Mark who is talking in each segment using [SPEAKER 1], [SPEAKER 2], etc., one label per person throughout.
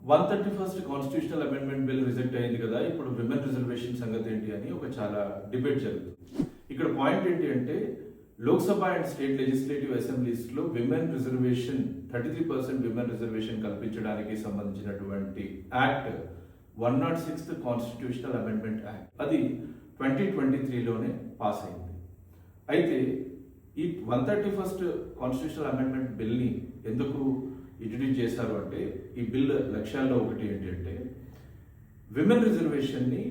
[SPEAKER 1] 131st constitutional amendment bill reject అయింది కదా, ఇప్పుడు విమెన్ రిజర్వేషన్ సంగతి ఏంటి అని ఒక చాలా డిబేట్ జరుగుతుంది. ఇక్కడ పాయింట్ ఏంటి అంటే Lok Sabha and state legislative assemblies లో విమెన్ రిజర్వేషన్ 33% విమెన్ రిజర్వేషన్ కల్పించడానికి సంబంధించినటువంటి act 106th constitutional amendment act అది 2023లోనే పాస్ అయింది. అయితే ఈ 131st కాన్స్టిట్యూషనల్ అమెండ్మెంట్ బిల్ని ఎందుకు ఇంట్రడ్యూస్ చేశారు అంటే, ఈ బిల్ లక్ష్యాల్లో ఒకటి ఏంటి అంటే విమెన్ రిజర్వేషన్ని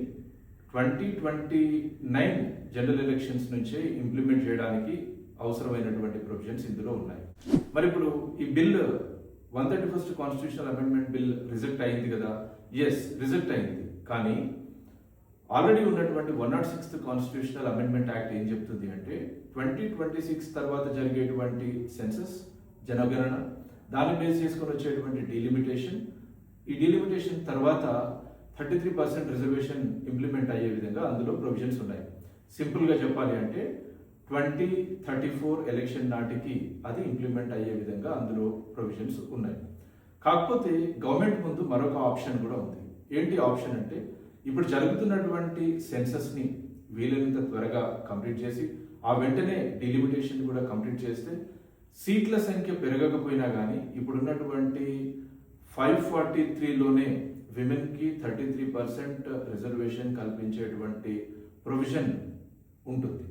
[SPEAKER 1] 2029 జనరల్ ఎలక్షన్స్ నుంచే ఇంప్లిమెంట్ చేయడానికి అవసరమైనటువంటి ప్రొవిజన్స్ ఇందులో ఉన్నాయి. మరి ఇప్పుడు ఈ bill 131st constitutional amendment bill reject అయింది కదా, ఎస్ రిజెక్ట్ అయింది. కానీ ఆల్రెడీ ఉన్నటువంటి 106th కాన్స్టిట్యూషనల్ అమెండ్మెంట్ యాక్ట్ ఏం చెప్తుంది అంటే 2026 తర్వాత జరిగేటువంటి సెన్సస్ జనగణన, దాన్ని బేస్ చేసుకొని వచ్చేటువంటి డీలిమిటేషన్, ఈ డీలిమిటేషన్ తర్వాత 33% రిజర్వేషన్ ఇంప్లిమెంట్ అయ్యే విధంగా అందులో ప్రొవిజన్స్ ఉన్నాయి. సింపుల్గా చెప్పాలి అంటే 2034 ఎలక్షన్ నాటికి అది ఇంప్లిమెంట్ అయ్యే విధంగా అందులో ప్రొవిజన్స్ ఉన్నాయి. కాకపోతే గవర్నమెంట్ ముందు మరొక ఆప్షన్ కూడా ఉంది. ఏంటి ఆప్షన్ అంటే, ఇప్పుడు జరుగుతున్నటువంటి సెన్సస్ని వీలైనంత త్వరగా కంప్లీట్ చేసి ఆ వెంటనే డీలిమిటేషన్ కూడా కంప్లీట్ చేస్తే సీట్ల సంఖ్య పెరగకపోయినా కానీ ఇప్పుడున్నటువంటి 543లోనే విమెన్కి 33% రిజర్వేషన్ కల్పించేటువంటి ప్రొవిజన్ ఉంటుంది.